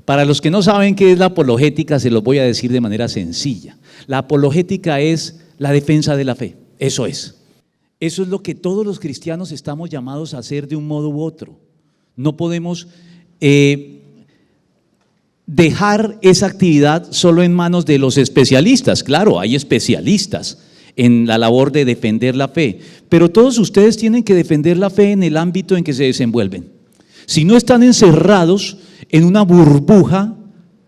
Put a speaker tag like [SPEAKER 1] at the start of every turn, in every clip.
[SPEAKER 1] Para los que no saben qué es la apologética, se los voy a decir de manera sencilla. La apologética es la defensa de la fe, eso es. Eso es lo que todos los cristianos estamos llamados a hacer de un modo u otro. No podemos dejar esa actividad solo en manos de los especialistas. Claro, hay especialistas en la labor de defender la fe, pero todos ustedes tienen que defender la fe en el ámbito en que se desenvuelven. Si no están encerrados en una burbuja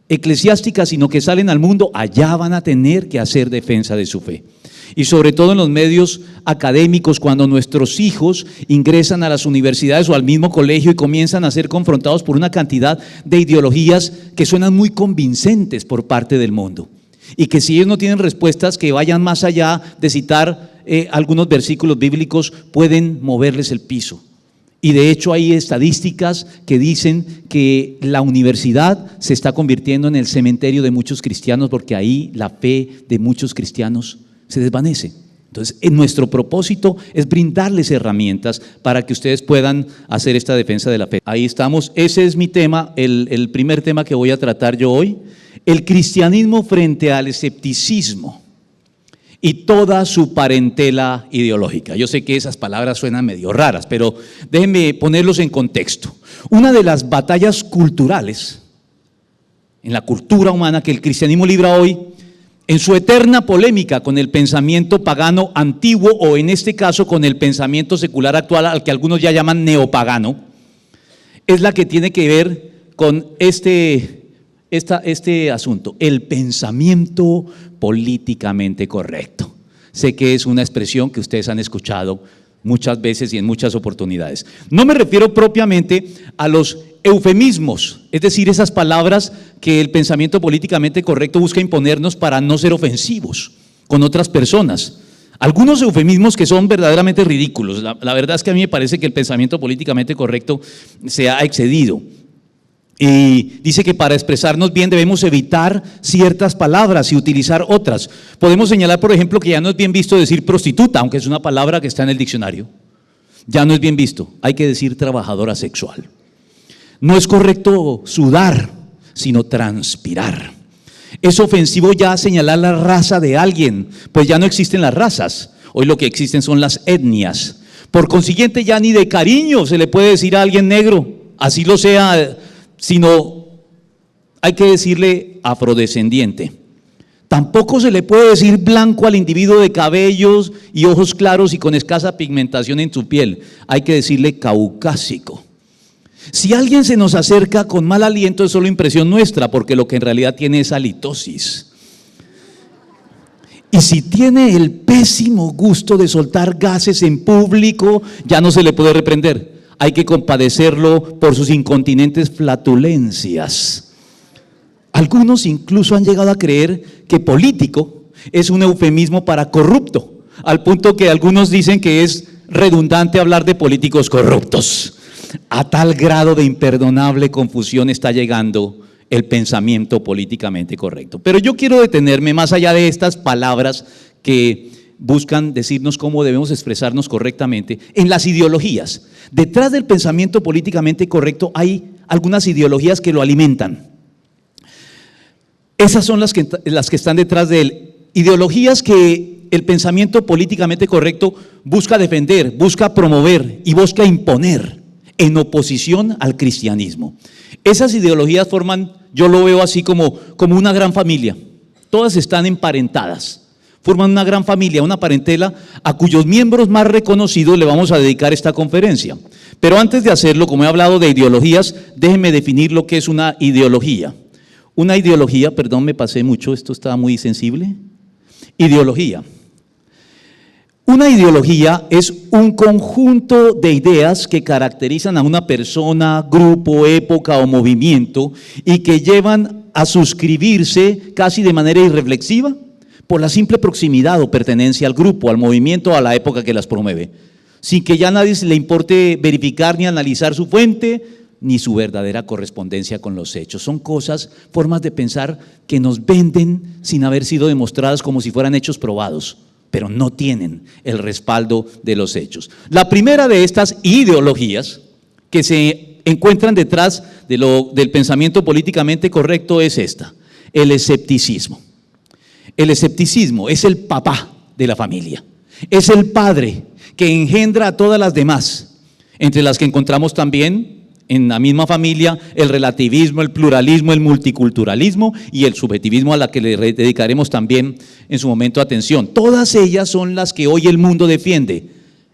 [SPEAKER 1] eclesiástica, sino que salen al mundo, allá van a tener que hacer defensa de su fe. Y sobre todo en los medios académicos, cuando nuestros hijos ingresan a las universidades o al mismo colegio y comienzan a ser confrontados por una cantidad de ideologías que suenan muy convincentes por parte del mundo. Y que si ellos no tienen respuestas que vayan más allá de citar algunos versículos bíblicos, pueden moverles el piso. Y de hecho hay estadísticas que dicen que la universidad se está convirtiendo en el cementerio de muchos cristianos, porque ahí la fe de muchos cristianos se desvanece. Entonces, nuestro propósito es brindarles herramientas para que ustedes puedan hacer esta defensa de la fe. Ahí estamos, ese es mi tema, el primer tema que voy a tratar yo hoy: el cristianismo frente al escepticismo y toda su parentela ideológica. Yo sé que esas palabras suenan medio raras, pero déjenme ponerlos en contexto. Una de las batallas culturales en la cultura humana que el cristianismo libra hoy, en su eterna polémica con el pensamiento pagano antiguo, o en este caso con el pensamiento secular actual, al que algunos ya llaman neopagano, es la que tiene que ver con este asunto: el pensamiento políticamente correcto. Sé que es una expresión que ustedes han escuchado muchas veces y en muchas oportunidades. No me refiero propiamente a los eufemismos, es decir, esas palabras que el pensamiento políticamente correcto busca imponernos para no ser ofensivos con otras personas. Algunos eufemismos que son verdaderamente ridículos. La verdad es que a mí me parece que el pensamiento políticamente correcto se ha excedido. Y dice que para expresarnos bien debemos evitar ciertas palabras y utilizar otras. Podemos señalar, por ejemplo, que ya no es bien visto decir prostituta, aunque es una palabra que está en el diccionario. Ya no es bien visto, hay que decir trabajadora sexual. No es correcto sudar, sino transpirar. Es ofensivo ya señalar la raza de alguien, pues ya no existen las razas. Hoy lo que existen son las etnias. Por consiguiente, ya ni de cariño se le puede decir a alguien negro, así lo sea, sino hay que decirle afrodescendiente. Tampoco se le puede decir blanco al individuo de cabellos y ojos claros y con escasa pigmentación en su piel. Hay que decirle caucásico. Si alguien se nos acerca con mal aliento, es solo impresión nuestra, porque lo que en realidad tiene es halitosis. Y si tiene el pésimo gusto de soltar gases en público, ya no se le puede reprender. Hay que compadecerlo por sus incontinentes flatulencias. Algunos incluso han llegado a creer que político es un eufemismo para corrupto, al punto que algunos dicen que es redundante hablar de políticos corruptos. A tal grado de imperdonable confusión está llegando el pensamiento políticamente correcto. Pero yo quiero detenerme más allá de estas palabras que buscan decirnos cómo debemos expresarnos correctamente, en las ideologías. Detrás del pensamiento políticamente correcto hay algunas ideologías que lo alimentan. Esas son las que están detrás de él. Ideologías que el pensamiento políticamente correcto busca defender, busca promover y busca imponer en oposición al cristianismo. Esas ideologías forman, yo lo veo así como una gran familia. Todas están emparentadas. Forman una gran familia, una parentela a cuyos miembros más reconocidos le vamos a dedicar esta conferencia. Pero antes de hacerlo, como he hablado de ideologías, déjenme definir lo que es una ideología. Una ideología, perdón, me pasé mucho, esto estaba muy sensible. Ideología. Una ideología es un conjunto de ideas que caracterizan a una persona, grupo, época o movimiento y que llevan a suscribirse casi de manera irreflexiva por la simple proximidad o pertenencia al grupo, al movimiento o a la época que las promueve, sin que ya a nadie le importe verificar ni analizar su fuente ni su verdadera correspondencia con los hechos. Son cosas, formas de pensar que nos venden sin haber sido demostradas como si fueran hechos probados, pero no tienen el respaldo de los hechos. La primera de estas ideologías que se encuentran detrás del pensamiento políticamente correcto es esta: el escepticismo. El escepticismo es el papá de la familia, es el padre que engendra a todas las demás, entre las que encontramos también en la misma familia el relativismo, el pluralismo, el multiculturalismo y el subjetivismo, a la que le dedicaremos también en su momento atención. Todas ellas son las que hoy el mundo defiende.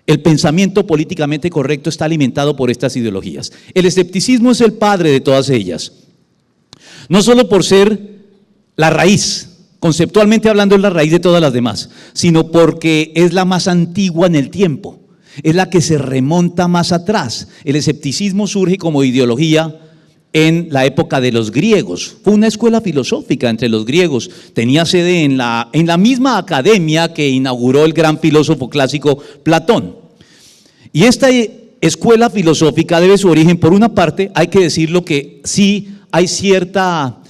[SPEAKER 1] El pensamiento políticamente correcto está alimentado por estas ideologías. El escepticismo es el padre de todas ellas, no solo por ser la raíz, conceptualmente hablando es la raíz de todas las demás, sino porque es la más antigua en el tiempo, es la que se remonta más atrás. El escepticismo surge como ideología en la época de los griegos. Fue una escuela filosófica entre los griegos, tenía sede en la misma academia que inauguró el gran filósofo clásico Platón. Y esta escuela filosófica debe su origen, por una parte, hay que decirlo que sí hay ciertas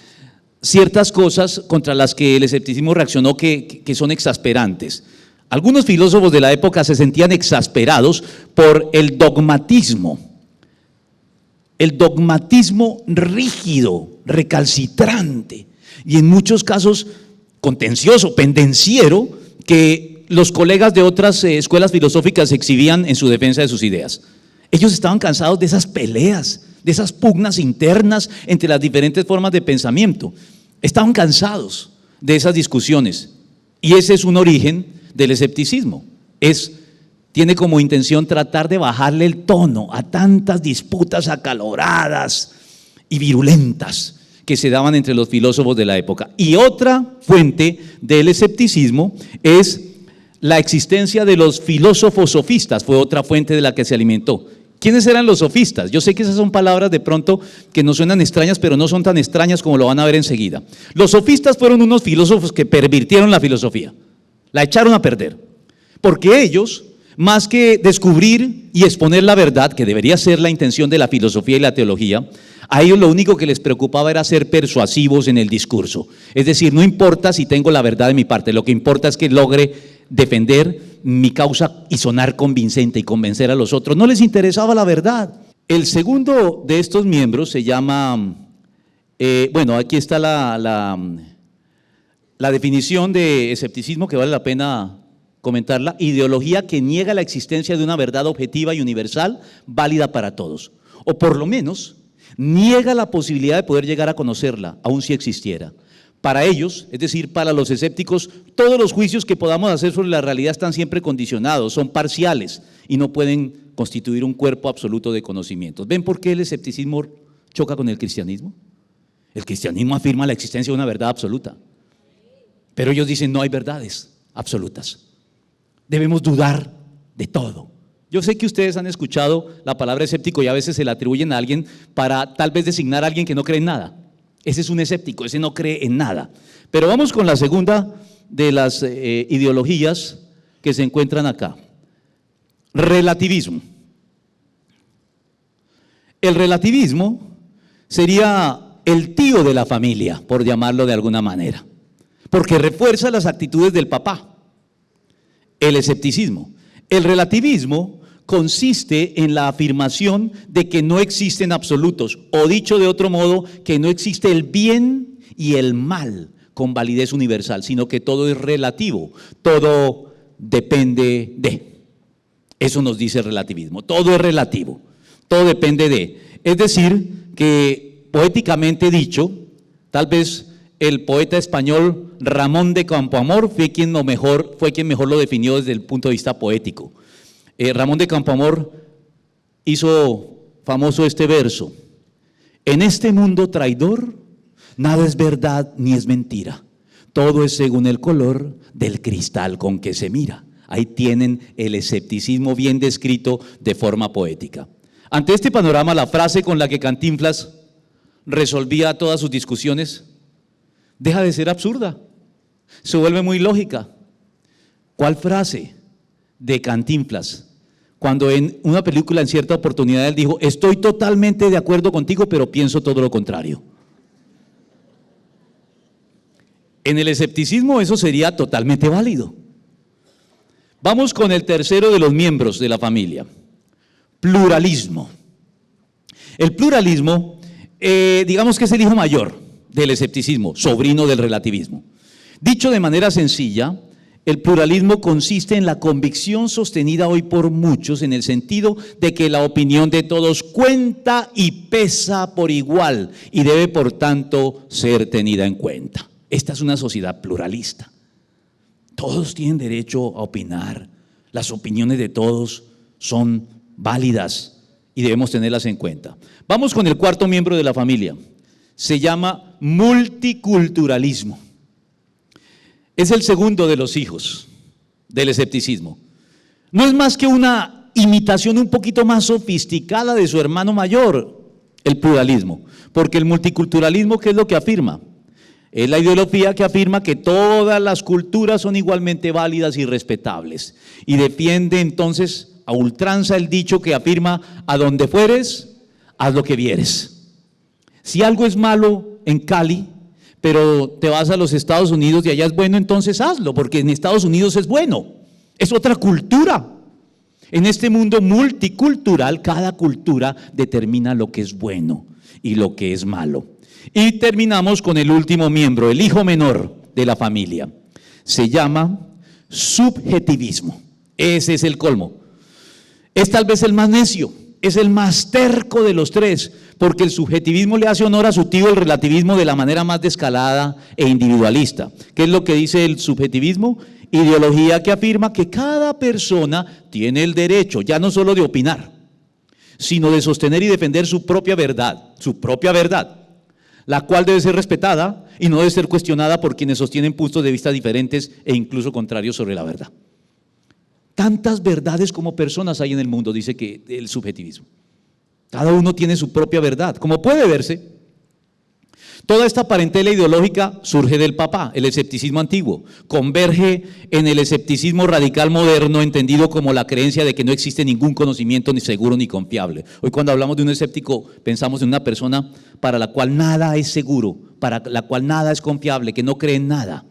[SPEAKER 1] cosas contra las que el escepticismo reaccionó que son exasperantes. Algunos filósofos de la época se sentían exasperados por el dogmatismo rígido, recalcitrante y en muchos casos contencioso, pendenciero, que los colegas de otras escuelas filosóficas exhibían en su defensa de sus ideas. Ellos estaban cansados de esas peleas, de esas pugnas internas entre las diferentes formas de pensamiento. Estaban cansados de esas discusiones y ese es un origen del escepticismo. Tiene como intención tratar de bajarle el tono a tantas disputas acaloradas y virulentas que se daban entre los filósofos de la época. Y otra fuente del escepticismo es la existencia de los filósofos sofistas, fue otra fuente de la que se alimentó. ¿Quiénes eran los sofistas? Yo sé que esas son palabras de pronto que nos suenan extrañas, pero no son tan extrañas como lo van a ver enseguida. Los sofistas fueron unos filósofos que pervirtieron la filosofía, la echaron a perder, porque ellos, más que descubrir y exponer la verdad, que debería ser la intención de la filosofía y la teología, a ellos lo único que les preocupaba era ser persuasivos en el discurso. Es decir, no importa si tengo la verdad de mi parte, lo que importa es que logre defender mi causa y sonar convincente y convencer a los otros. No les interesaba la verdad. El segundo de estos miembros se llama, aquí está la definición de escepticismo que vale la pena comentarla: ideología que niega la existencia de una verdad objetiva y universal válida para todos, o por lo menos niega la posibilidad de poder llegar a conocerla, aun si existiera. Para ellos, es decir, para los escépticos, todos los juicios que podamos hacer sobre la realidad están siempre condicionados, son parciales y no pueden constituir un cuerpo absoluto de conocimientos. ¿Ven por qué el escepticismo choca con el cristianismo? El cristianismo afirma la existencia de una verdad absoluta, pero ellos dicen no hay verdades absolutas. Debemos dudar de todo. Yo sé que ustedes han escuchado la palabra escéptico y a veces se la atribuyen a alguien para tal vez designar a alguien que no cree en nada. Ese es un escéptico, ese no cree en nada. Pero vamos con la segunda de las ideologías que se encuentran acá: relativismo. El relativismo sería el tío de la familia, por llamarlo de alguna manera, porque refuerza las actitudes del papá. El escepticismo. El relativismo consiste en la afirmación de que no existen absolutos, o dicho de otro modo, que no existe el bien y el mal con validez universal, sino que todo es relativo, todo depende de. Eso nos dice el relativismo, todo es relativo, todo depende de. Es decir, que poéticamente dicho, tal vez el poeta español Ramón de Campoamor fue quien mejor lo definió desde el punto de vista poético. Ramón de Campoamor hizo famoso este verso: en este mundo traidor, nada es verdad ni es mentira, todo es según el color del cristal con que se mira. Ahí tienen el escepticismo bien descrito de forma poética. Ante este panorama, la frase con la que Cantinflas resolvía todas sus discusiones deja de ser absurda, se vuelve muy lógica. ¿Cuál frase de Cantinflas? Cuando en una película en cierta oportunidad él dijo: estoy totalmente de acuerdo contigo, pero pienso todo lo contrario. En el escepticismo eso sería totalmente válido. Vamos con el tercero de los miembros de la familia: pluralismo. El pluralismo, digamos que es el hijo mayor del escepticismo, sobrino del relativismo. Dicho de manera sencilla, el pluralismo consiste en la convicción sostenida hoy por muchos en el sentido de que la opinión de todos cuenta y pesa por igual y debe por tanto ser tenida en cuenta. Esta es una sociedad pluralista. Todos tienen derecho a opinar, las opiniones de todos son válidas y debemos tenerlas en cuenta. Vamos con el cuarto miembro de la familia, se llama multiculturalismo. Es el segundo de los hijos del escepticismo. No es más que una imitación un poquito más sofisticada de su hermano mayor, el pluralismo. Porque el multiculturalismo, ¿qué es lo que afirma? Es la ideología que afirma que todas las culturas son igualmente válidas y respetables. Y defiende entonces a ultranza el dicho que afirma: a donde fueres, haz lo que vieres. Si algo es malo en Cali, pero te vas a los Estados Unidos y allá es bueno, entonces hazlo, porque en Estados Unidos es bueno. Es otra cultura. En este mundo multicultural, cada cultura determina lo que es bueno y lo que es malo. Y terminamos con el último miembro, el hijo menor de la familia. Se llama subjetivismo. Ese es el colmo. Es tal vez el más necio, es el más terco de los tres, porque el subjetivismo le hace honor a su tío, el relativismo, de la manera más descalada e individualista. ¿Qué es lo que dice el subjetivismo? Ideología que afirma que cada persona tiene el derecho, ya no solo de opinar, sino de sostener y defender su propia verdad, la cual debe ser respetada y no debe ser cuestionada por quienes sostienen puntos de vista diferentes e incluso contrarios sobre la verdad. Tantas verdades como personas hay en el mundo, dice que el subjetivismo. Cada uno tiene su propia verdad. Como puede verse, toda esta parentela ideológica surge del papá, el escepticismo antiguo, converge en el escepticismo radical moderno, entendido como la creencia de que no existe ningún conocimiento ni seguro ni confiable. Hoy cuando hablamos de un escéptico pensamos en una persona para la cual nada es seguro, para la cual nada es confiable, que no cree en nada.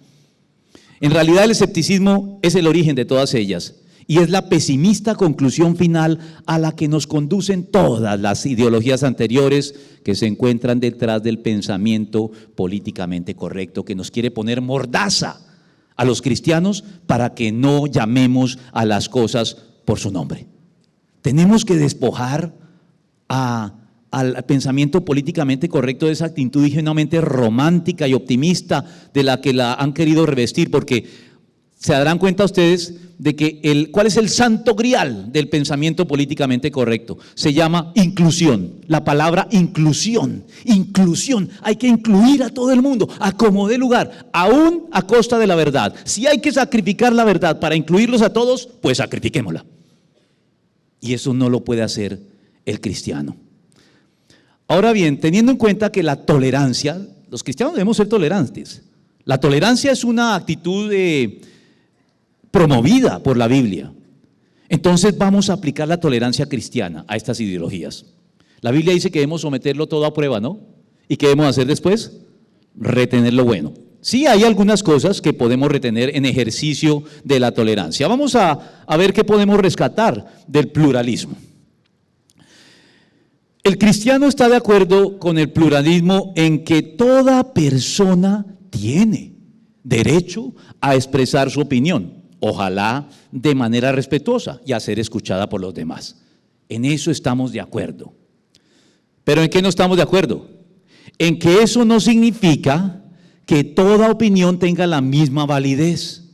[SPEAKER 1] En realidad el escepticismo es el origen de todas ellas. Y es la pesimista conclusión final a la que nos conducen todas las ideologías anteriores que se encuentran detrás del pensamiento políticamente correcto, que nos quiere poner mordaza a los cristianos para que no llamemos a las cosas por su nombre. Tenemos que despojar al pensamiento políticamente correcto de esa actitud ingenuamente romántica y optimista de la que la han querido revestir, porque se darán cuenta ustedes de que ¿cuál es el santo grial del pensamiento políticamente correcto? Se llama inclusión. La palabra inclusión. Hay que incluir a todo el mundo, a como dé lugar, aún a costa de la verdad. Si hay que sacrificar la verdad para incluirlos a todos, pues sacrifiquémosla. Y eso no lo puede hacer el cristiano. Ahora bien, teniendo en cuenta que la tolerancia, los cristianos debemos ser tolerantes. La tolerancia es una actitud promovida por la Biblia. Entonces vamos a aplicar la tolerancia cristiana a estas ideologías. La Biblia dice que debemos someterlo todo a prueba, ¿no? ¿Y qué debemos hacer después? Retener lo bueno. Sí, hay algunas cosas que podemos retener en ejercicio de la tolerancia. Vamos a ver qué podemos rescatar del pluralismo. El cristiano está de acuerdo con el pluralismo en que toda persona tiene derecho a expresar su opinión, ojalá de manera respetuosa y a ser escuchada por los demás. En eso estamos de acuerdo. ¿Pero en qué no estamos de acuerdo? En que eso no significa que toda opinión tenga la misma validez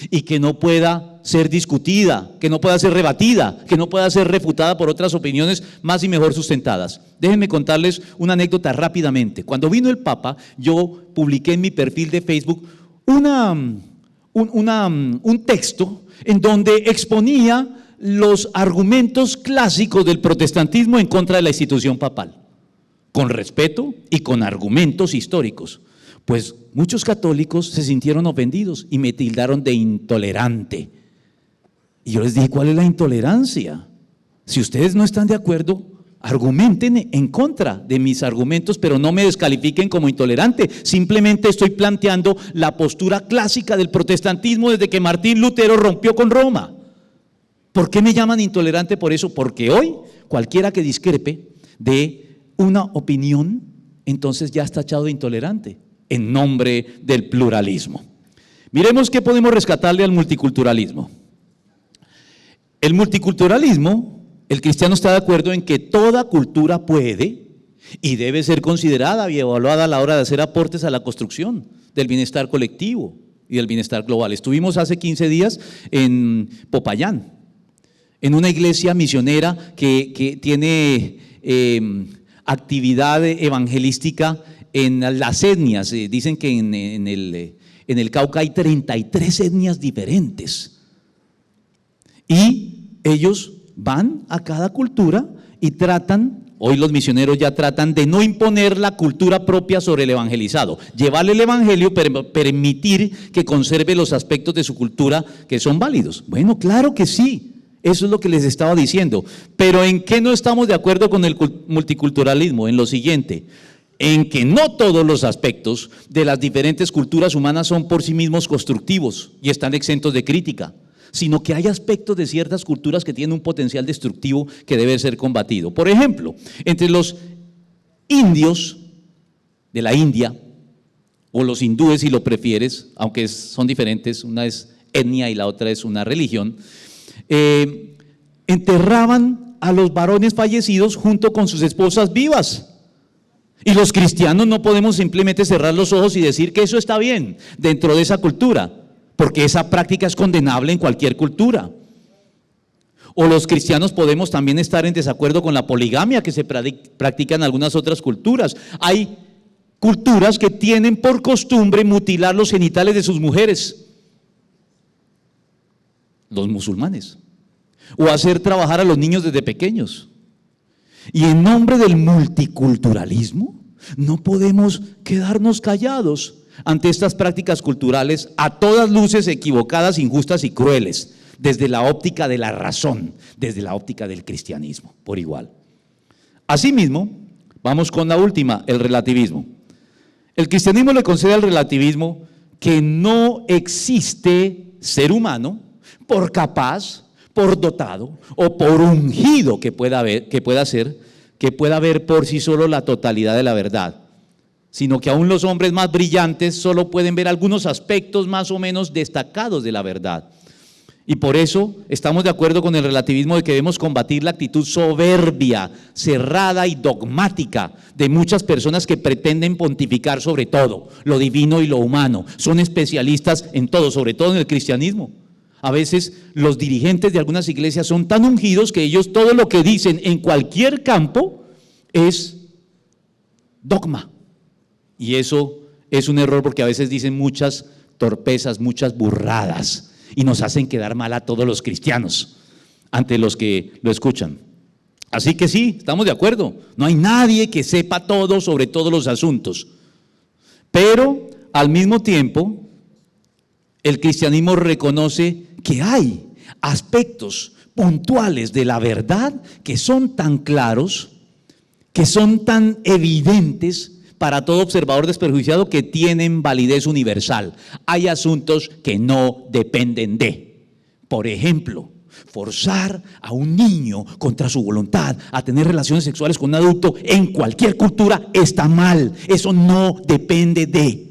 [SPEAKER 1] y que no pueda ser discutida, que no pueda ser rebatida, que no pueda ser refutada por otras opiniones más y mejor sustentadas. Déjenme contarles una anécdota rápidamente. Cuando vino el Papa, yo publiqué en mi perfil de Facebook un texto en donde exponía los argumentos clásicos del protestantismo en contra de la institución papal, con respeto y con argumentos históricos. Pues muchos católicos se sintieron ofendidos y me tildaron de intolerante. Y yo les dije, ¿cuál es la intolerancia? Si ustedes no están de acuerdo, argumenten en contra de mis argumentos, pero no me descalifiquen como intolerante. Simplemente estoy planteando la postura clásica del protestantismo desde que Martín Lutero rompió con Roma. ¿Por qué me llaman intolerante por eso? Porque hoy cualquiera que discrepe de una opinión, entonces ya está tachado de intolerante en nombre del pluralismo. Miremos qué podemos rescatarle al multiculturalismo. El multiculturalismo, el cristiano está de acuerdo en que toda cultura puede y debe ser considerada y evaluada a la hora de hacer aportes a la construcción del bienestar colectivo y del bienestar global. Estuvimos hace 15 días en Popayán, en una iglesia misionera que tiene actividad evangelística en las etnias. Dicen que en el Cauca hay 33 etnias diferentes. Y ellos van a cada cultura y tratan, hoy los misioneros ya tratan de no imponer la cultura propia sobre el evangelizado, llevarle el evangelio, pero permitir que conserve los aspectos de su cultura que son válidos. Bueno, claro que sí, eso es lo que les estaba diciendo, pero ¿en qué no estamos de acuerdo con el multiculturalismo? En lo siguiente, en que no todos los aspectos de las diferentes culturas humanas son por sí mismos constructivos y están exentos de crítica, sino que hay aspectos de ciertas culturas que tienen un potencial destructivo que debe ser combatido. Por ejemplo, entre los indios de la India, o los hindúes si lo prefieres, aunque son diferentes, una es etnia y la otra es una religión, enterraban a los varones fallecidos junto con sus esposas vivas. Y los cristianos no podemos simplemente cerrar los ojos y decir que eso está bien dentro de esa cultura, porque esa práctica es condenable en cualquier cultura. O los cristianos podemos también estar en desacuerdo con la poligamia que se practica en algunas otras culturas. Hay culturas que tienen por costumbre mutilar los genitales de sus mujeres, los musulmanes, o hacer trabajar a los niños desde pequeños. Y en nombre del multiculturalismo no podemos quedarnos callados ante estas prácticas culturales a todas luces equivocadas, injustas y crueles, desde la óptica de la razón, desde la óptica del cristianismo, por igual. Asimismo, vamos con la última, el relativismo. El cristianismo le concede al relativismo que no existe ser humano, por capaz, por dotado o por ungido que pueda ver por sí solo la totalidad de la verdad, sino que aún los hombres más brillantes solo pueden ver algunos aspectos más o menos destacados de la verdad. Y por eso estamos de acuerdo con el relativismo de que debemos combatir la actitud soberbia, cerrada y dogmática de muchas personas que pretenden pontificar sobre todo, lo divino y lo humano. Son especialistas en todo, sobre todo en el cristianismo. A veces los dirigentes de algunas iglesias son tan ungidos que ellos todo lo que dicen en cualquier campo es dogma. Y eso es un error porque a veces dicen muchas torpezas, muchas burradas y nos hacen quedar mal a todos los cristianos ante los que lo escuchan. Así que sí, estamos de acuerdo, no hay nadie que sepa todo sobre todos los asuntos, pero al mismo tiempo el cristianismo reconoce que hay aspectos puntuales de la verdad que son tan claros, que son tan evidentes para todo observador desprejuiciado que tienen validez universal. Hay asuntos que no dependen de, por ejemplo, forzar a un niño contra su voluntad a tener relaciones sexuales con un adulto en cualquier cultura está mal, eso no depende de.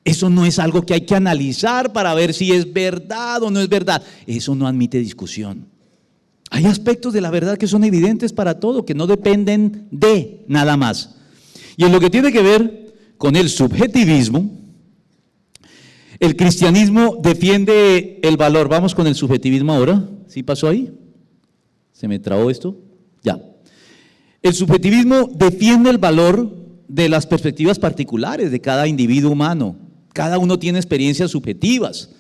[SPEAKER 1] Eso no es algo que hay que analizar para ver si es verdad o no es verdad. Eso no admite discusión. Hay aspectos de la verdad que son evidentes para todo, que no dependen de nada más. Y en lo que tiene que ver con el subjetivismo, el cristianismo defiende el valor. Vamos con el subjetivismo ahora. ¿Sí pasó ahí? ¿Se me trabó esto? Ya. El subjetivismo defiende el valor de las perspectivas particulares de cada individuo humano. Cada uno tiene experiencias subjetivas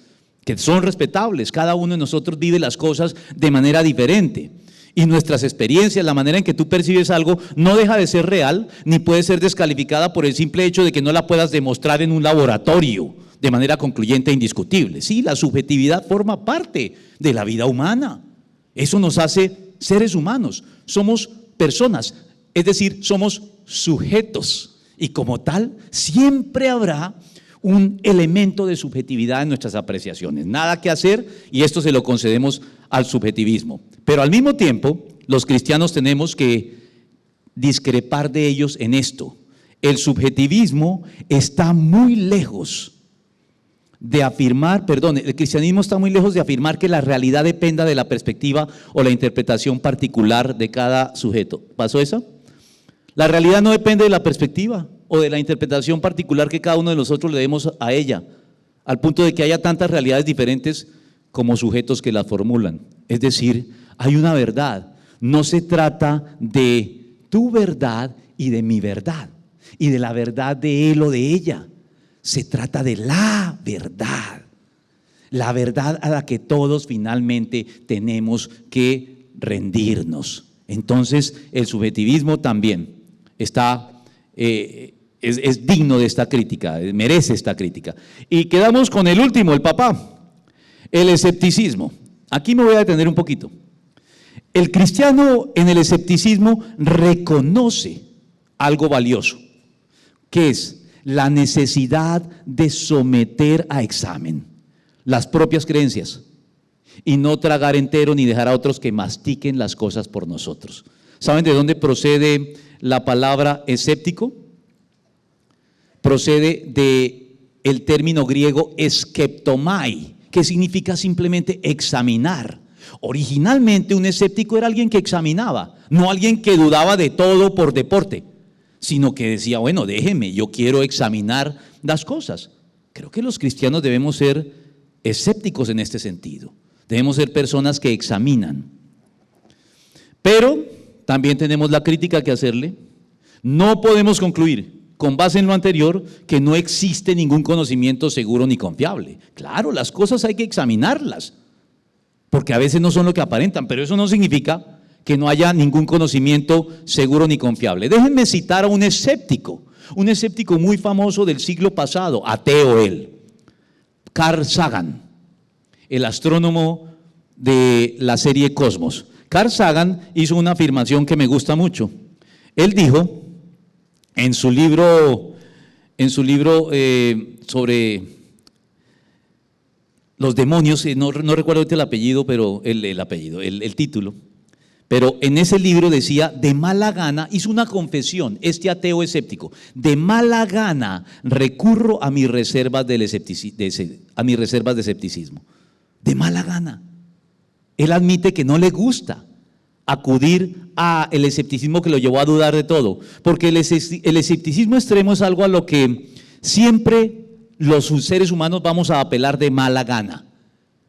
[SPEAKER 1] que son respetables. Cada uno de nosotros vive las cosas de manera diferente. Y nuestras experiencias, la manera en que tú percibes algo, no deja de ser real, ni puede ser descalificada por el simple hecho de que no la puedas demostrar en un laboratorio de manera concluyente e indiscutible. Sí, la subjetividad forma parte de la vida humana. Eso nos hace seres humanos. Somos personas, es decir, somos sujetos. Y como tal, siempre habrá un elemento de subjetividad en nuestras apreciaciones. Nada que hacer y esto se lo concedemos al subjetivismo. Pero al mismo tiempo, los cristianos tenemos que discrepar de ellos en esto. El subjetivismo está muy lejos de afirmar, el cristianismo está muy lejos de afirmar que la realidad dependa de la perspectiva o la interpretación particular de cada sujeto. ¿Pasó eso? La realidad no depende de la perspectiva o de la interpretación particular que cada uno de nosotros le demos a ella, al punto de que haya tantas realidades diferentes como sujetos que la formulan. Es decir, hay una verdad. No se trata de tu verdad y de mi verdad, y de la verdad de él o de ella. Se trata de la verdad a la que todos finalmente tenemos que rendirnos. Entonces, el subjetivismo también está, es digno de esta crítica, merece esta crítica. Y quedamos con el último, el papá, el escepticismo. Aquí me voy a detener un poquito. El cristiano en el escepticismo reconoce algo valioso, que es la necesidad de someter a examen las propias creencias y no tragar entero ni dejar a otros que mastiquen las cosas por nosotros. ¿Saben de dónde procede la palabra escéptico? Procede del término griego skeptomai, que significa simplemente examinar. Originalmente un escéptico era alguien que examinaba, no alguien que dudaba de todo por deporte, sino que decía, bueno, déjeme, yo quiero examinar las cosas. Creo que los cristianos debemos ser escépticos en este sentido. Debemos ser personas que examinan. Pero también tenemos la crítica que hacerle. No podemos concluir, con base en lo anterior, que no existe ningún conocimiento seguro ni confiable. Claro, las cosas hay que examinarlas, porque a veces no son lo que aparentan, pero eso no significa que no haya ningún conocimiento seguro ni confiable. Déjenme citar a un escéptico muy famoso del siglo pasado, ateo él, Carl Sagan, el astrónomo de la serie Cosmos. Carl Sagan hizo una afirmación que me gusta mucho. Él dijo en su libro sobre los demonios, no recuerdo ahorita el apellido, pero el título. Pero en ese libro decía, de mala gana, hizo una confesión, este ateo escéptico, de mala gana recurro a mis reservas de escepticismo. De mala gana. Él admite que no le gusta acudir al escepticismo que lo llevó a dudar de todo, porque el escepticismo extremo es algo a lo que siempre los seres humanos vamos a apelar de mala gana.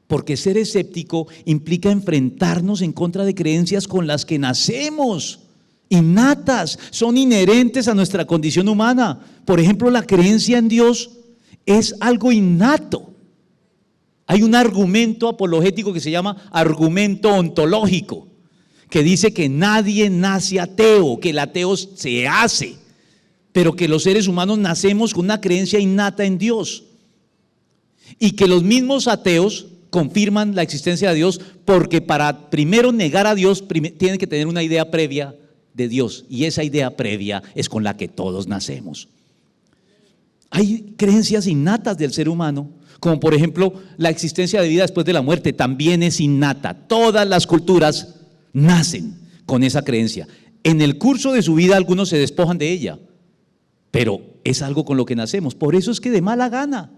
[SPEAKER 1] Porque ser escéptico implica enfrentarnos en contra de creencias con las que nacemos, innatas, son inherentes a nuestra condición humana. Por ejemplo, la creencia en Dios es algo innato. Hay un argumento apologético que se llama argumento ontológico, que dice que nadie nace ateo, que el ateo se hace, pero que los seres humanos nacemos con una creencia innata en Dios. Y que los mismos ateos confirman la existencia de Dios, porque para primero negar a Dios tienen que tener una idea previa de Dios, y esa idea previa es con la que todos nacemos. Hay creencias innatas del ser humano, como por ejemplo la existencia de vida después de la muerte, también es innata. Todas las culturas nacen con esa creencia. En el curso de su vida algunos se despojan de ella, pero es algo con lo que nacemos. Por eso es que de mala gana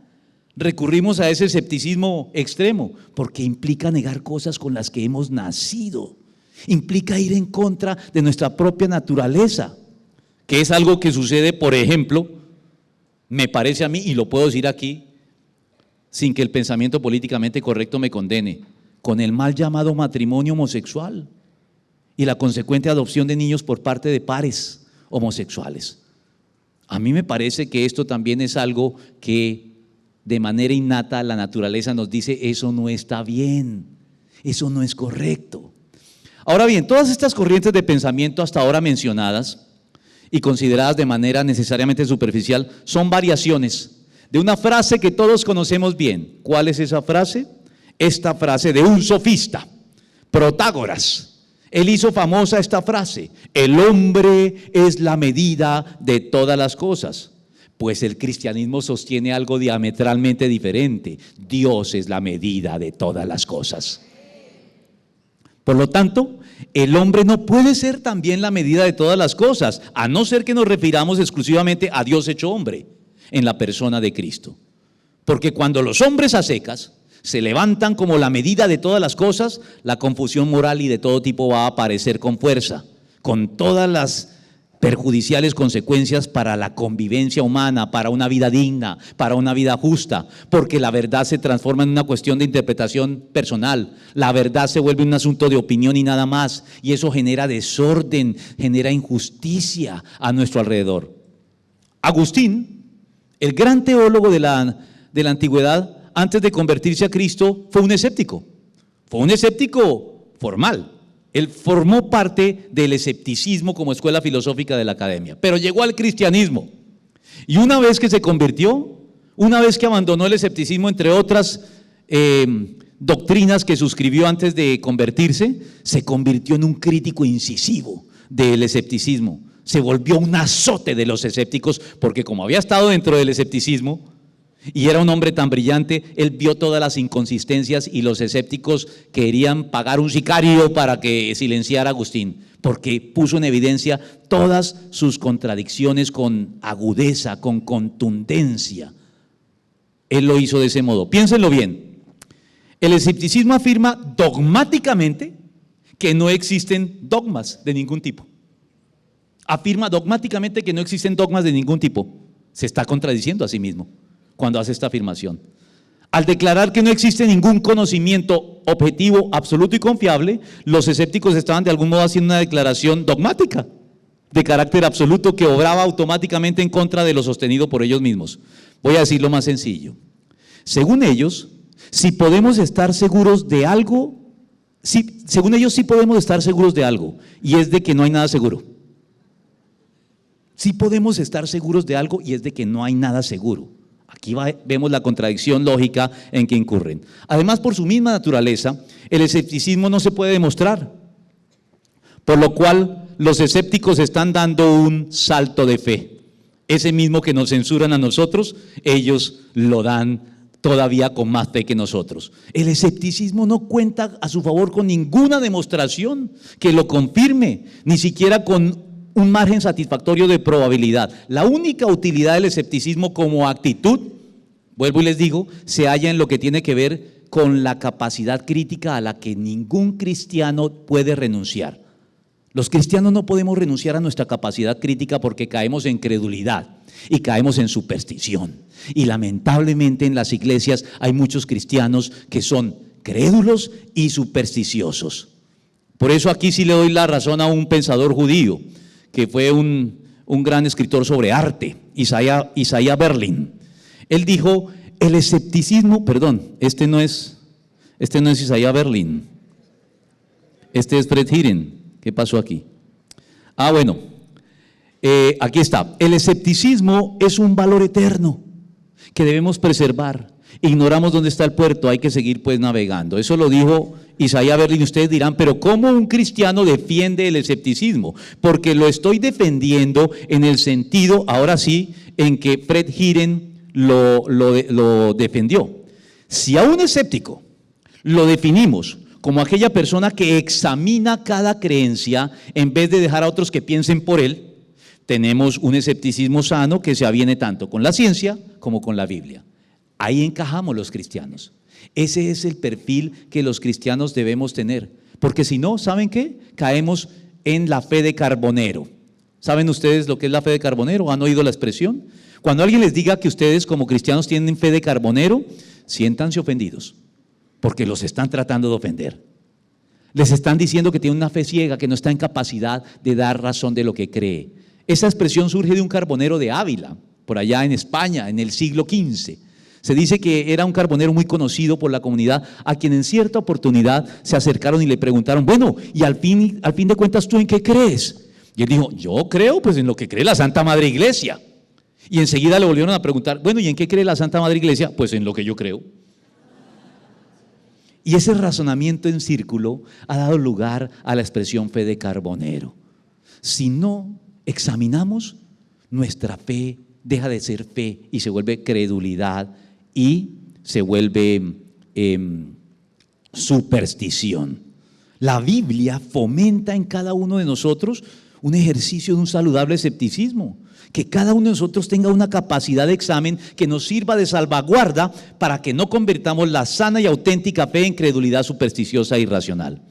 [SPEAKER 1] recurrimos a ese escepticismo extremo, porque implica negar cosas con las que hemos nacido, implica ir en contra de nuestra propia naturaleza, que es algo que sucede, por ejemplo, me parece a mí, y lo puedo decir aquí, sin que el pensamiento políticamente correcto me condene, con el mal llamado matrimonio homosexual y la consecuente adopción de niños por parte de pares homosexuales. A mí me parece que esto también es algo que de manera innata la naturaleza nos dice, eso no está bien, eso no es correcto. Ahora bien, todas estas corrientes de pensamiento hasta ahora mencionadas y consideradas de manera necesariamente superficial son variaciones de una frase que todos conocemos bien. ¿Cuál es esa frase? Esta frase de un sofista, Protágoras. Él hizo famosa esta frase: el hombre es la medida de todas las cosas. Pues el cristianismo sostiene algo diametralmente diferente. Dios es la medida de todas las cosas. Por lo tanto, el hombre no puede ser también la medida de todas las cosas, a no ser que nos refiramos exclusivamente a Dios hecho hombre en la persona de Cristo. Porque cuando los hombres a secas se levantan como la medida de todas las cosas, la confusión moral y de todo tipo va a aparecer con fuerza, con todas las perjudiciales consecuencias para la convivencia humana, para una vida digna, para una vida justa, porque la verdad se transforma en una cuestión de interpretación personal, la verdad se vuelve un asunto de opinión y nada más, y eso genera desorden, genera injusticia a nuestro alrededor. Agustín, el gran teólogo de la antigüedad, antes de convertirse a Cristo, fue un escéptico formal. Él formó parte del escepticismo como escuela filosófica de la academia, pero llegó al cristianismo. Y una vez que se convirtió, una vez que abandonó el escepticismo, entre otras doctrinas que suscribió antes de convertirse, se convirtió en un crítico incisivo del escepticismo. Se volvió un azote de los escépticos, porque como había estado dentro del escepticismo y era un hombre tan brillante, él vio todas las inconsistencias y los escépticos querían pagar un sicario para que silenciara a Agustín, porque puso en evidencia todas sus contradicciones con agudeza, con contundencia. Él lo hizo de ese modo. Piénsenlo bien. El escepticismo afirma dogmáticamente que no existen dogmas de ningún tipo. Afirma dogmáticamente que no existen dogmas de ningún tipo. Se está contradiciendo a sí mismo cuando hace esta afirmación. Al declarar que no existe ningún conocimiento objetivo, absoluto y confiable, los escépticos estaban de algún modo haciendo una declaración dogmática de carácter absoluto que obraba automáticamente en contra de lo sostenido por ellos mismos. Voy a decirlo más sencillo. Según ellos, si podemos estar seguros de algo, según ellos sí podemos estar seguros de algo, y es de que no hay nada seguro. Sí podemos estar seguros de algo y es de que no hay nada seguro. Aquí vemos la contradicción lógica en que incurren. Además, por su misma naturaleza, el escepticismo no se puede demostrar, por lo cual los escépticos están dando un salto de fe. Ese mismo que nos censuran a nosotros, ellos lo dan todavía con más fe que nosotros. El escepticismo no cuenta a su favor con ninguna demostración que lo confirme, ni siquiera con un margen satisfactorio de probabilidad. La única utilidad del escepticismo como actitud, vuelvo y les digo, se halla en lo que tiene que ver con la capacidad crítica a la que ningún cristiano puede renunciar. Los cristianos no podemos renunciar a nuestra capacidad crítica porque caemos en credulidad y caemos en superstición. Y lamentablemente en las iglesias hay muchos cristianos que son crédulos y supersticiosos. Por eso aquí sí le doy la razón a un pensador judío, que fue un gran escritor sobre arte, Isaiah Berlin. Él dijo, el escepticismo, perdón, este no es Isaiah Berlin, este es Fred Heeren. ¿Qué pasó aquí? Bueno, aquí está. El escepticismo es un valor eterno que debemos preservar. Ignoramos dónde está el puerto, hay que seguir pues navegando. Eso lo dijo Isaiah Berlin. Ustedes dirán, pero ¿cómo un cristiano defiende el escepticismo? Porque lo estoy defendiendo en el sentido, ahora sí, en que Fred Heeren lo defendió. Si a un escéptico lo definimos como aquella persona que examina cada creencia en vez de dejar a otros que piensen por él, tenemos un escepticismo sano que se aviene tanto con la ciencia como con la Biblia. Ahí encajamos los cristianos. Ese es el perfil que los cristianos debemos tener, porque si no, ¿saben qué? Caemos en la fe de carbonero. ¿Saben ustedes lo que es la fe de carbonero? ¿Han oído la expresión? Cuando alguien les diga que ustedes como cristianos tienen fe de carbonero, siéntanse ofendidos, porque los están tratando de ofender. Les están diciendo que tienen una fe ciega, que no está en capacidad de dar razón de lo que cree. Esa expresión surge de un carbonero de Ávila, por allá en España, en el siglo XV. Se dice que era un carbonero muy conocido por la comunidad, a quien en cierta oportunidad se acercaron y le preguntaron, bueno, y al fin de cuentas, ¿tú en qué crees? Y él dijo, yo creo pues en lo que cree la Santa Madre Iglesia. Y enseguida le volvieron a preguntar, bueno, ¿y en qué cree la Santa Madre Iglesia? Pues en lo que yo creo. Y ese razonamiento en círculo ha dado lugar a la expresión fe de carbonero. Si no examinamos, nuestra fe deja de ser fe y se vuelve credulidad y se vuelve superstición. La Biblia fomenta en cada uno de nosotros un ejercicio de un saludable escepticismo. Que cada uno de nosotros tenga una capacidad de examen que nos sirva de salvaguarda para que no convirtamos la sana y auténtica fe en credulidad supersticiosa e irracional.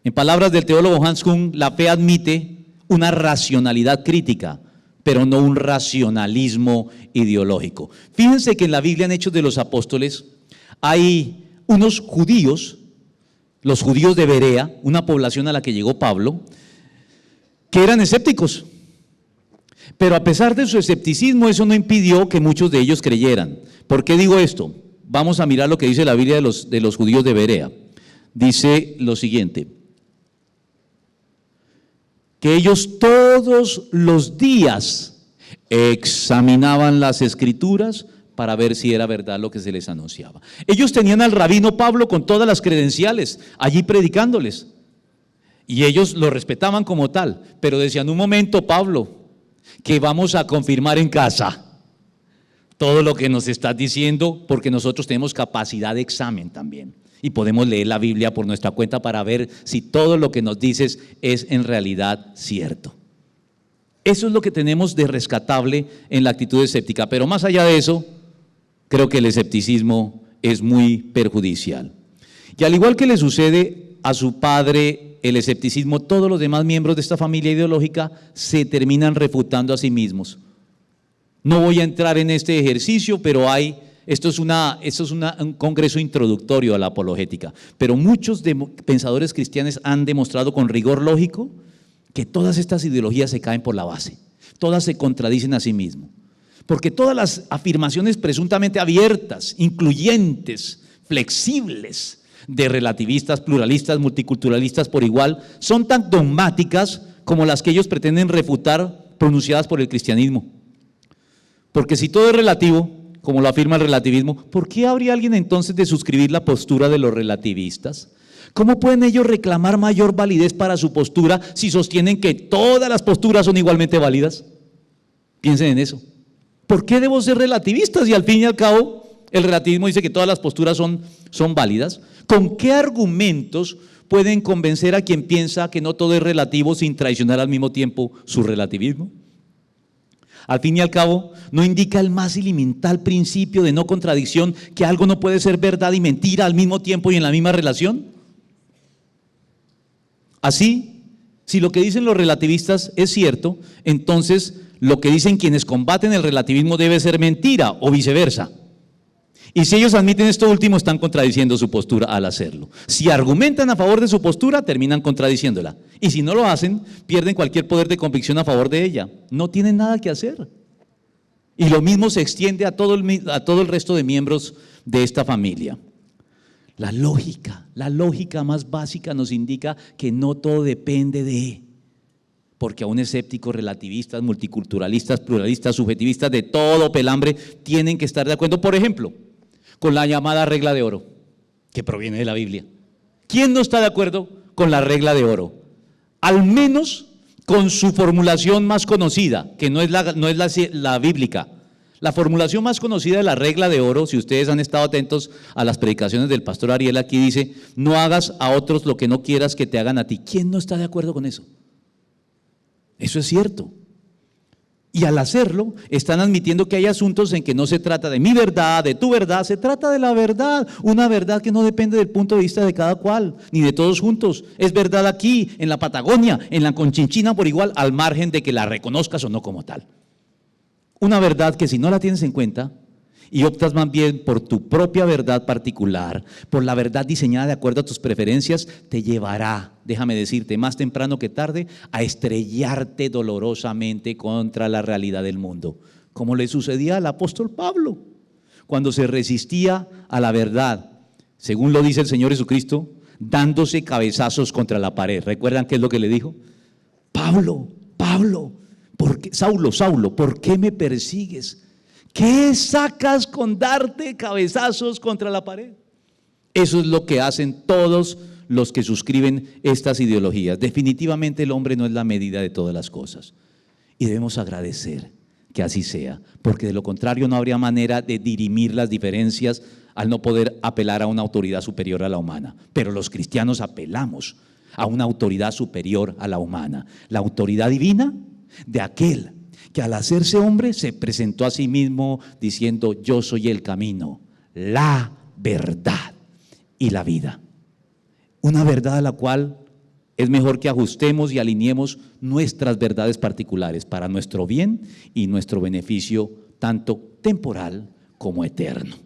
[SPEAKER 1] En palabras del teólogo Hans Küng, la fe admite una racionalidad crítica, pero no un racionalismo ideológico. Fíjense que en la Biblia, en Hechos de los Apóstoles, hay unos judíos, los judíos de Berea, una población a la que llegó Pablo, que eran escépticos. Pero a pesar de su escepticismo, eso no impidió que muchos de ellos creyeran. ¿Por qué digo esto? Vamos a mirar lo que dice la Biblia de los judíos de Berea. Dice lo siguiente: que ellos todos los días examinaban las Escrituras para ver si era verdad lo que se les anunciaba. Ellos tenían al rabino Pablo con todas las credenciales, allí predicándoles. Y ellos lo respetaban como tal, pero decían: un momento, Pablo, que vamos a confirmar en casa todo lo que nos estás diciendo, porque nosotros tenemos capacidad de examen también y podemos leer la Biblia por nuestra cuenta para ver si todo lo que nos dices es en realidad cierto. Eso es lo que tenemos de rescatable en la actitud escéptica, pero más allá de eso, creo que el escepticismo es muy perjudicial. Y al igual que le sucede a su padre el escepticismo, todos los demás miembros de esta familia ideológica se terminan refutando a sí mismos. No voy a entrar en este ejercicio, pero esto es un congreso introductorio a la apologética. Pero muchos pensadores cristianos han demostrado con rigor lógico que todas estas ideologías se caen por la base. Todas se contradicen a sí mismos. Porque todas las afirmaciones presuntamente abiertas, incluyentes, flexibles, de relativistas, pluralistas, multiculturalistas por igual, son tan dogmáticas como las que ellos pretenden refutar pronunciadas por el cristianismo. Porque si todo es relativo, como lo afirma el relativismo, ¿por qué habría alguien entonces de suscribir la postura de los relativistas? ¿Cómo pueden ellos reclamar mayor validez para su postura si sostienen que todas las posturas son igualmente válidas? Piensen en eso. ¿Por qué debo ser relativista si al fin y al cabo el relativismo dice que todas las posturas son válidas? ¿Con qué argumentos pueden convencer a quien piensa que no todo es relativo sin traicionar al mismo tiempo su relativismo? Al fin y al cabo, ¿no indica el más elemental principio de no contradicción que algo no puede ser verdad y mentira al mismo tiempo y en la misma relación? Así, si lo que dicen los relativistas es cierto, entonces lo que dicen quienes combaten el relativismo debe ser mentira o viceversa. Y si ellos admiten esto último, están contradiciendo su postura al hacerlo. Si argumentan a favor de su postura, terminan contradiciéndola. Y si no lo hacen, pierden cualquier poder de convicción a favor de ella. No tienen nada que hacer. Y lo mismo se extiende a todo el resto de miembros de esta familia. La lógica más básica nos indica que no todo depende de, porque aún escépticos, relativistas, multiculturalistas, pluralistas, subjetivistas, de todo pelambre, tienen que estar de acuerdo, por ejemplo, con la llamada regla de oro, que proviene de la Biblia. ¿Quién no está de acuerdo con la regla de oro? Al menos con su formulación más conocida, que no es la bíblica. La formulación más conocida de la regla de oro, si ustedes han estado atentos a las predicaciones del pastor Ariel, aquí dice: no hagas a otros lo que no quieras que te hagan a ti. ¿Quién no está de acuerdo con eso? Eso es cierto. Y al hacerlo, están admitiendo que hay asuntos en que no se trata de mi verdad, de tu verdad, se trata de la verdad, una verdad que no depende del punto de vista de cada cual, ni de todos juntos. Es verdad aquí, en la Patagonia, en la Conchinchina por igual, al margen de que la reconozcas o no como tal. Una verdad que si no la tienes en cuenta y optas más bien por tu propia verdad particular, por la verdad diseñada de acuerdo a tus preferencias, te llevará, déjame decirte, más temprano que tarde, a estrellarte dolorosamente contra la realidad del mundo, como le sucedía al apóstol Pablo, cuando se resistía a la verdad, según lo dice el Señor Jesucristo, dándose cabezazos contra la pared. ¿Recuerdan qué es lo que le dijo? Pablo, Saulo, ¿por qué me persigues? ¿Qué sacas con darte cabezazos contra la pared? Eso es lo que hacen todos los que suscriben estas ideologías. Definitivamente el hombre no es la medida de todas las cosas. Y debemos agradecer que así sea, porque de lo contrario no habría manera de dirimir las diferencias al no poder apelar a una autoridad superior a la humana. Pero los cristianos apelamos a una autoridad superior a la humana, la autoridad divina de aquel que al hacerse hombre se presentó a sí mismo diciendo: yo soy el camino, la verdad y la vida. Una verdad a la cual es mejor que ajustemos y alineemos nuestras verdades particulares para nuestro bien y nuestro beneficio, tanto temporal como eterno.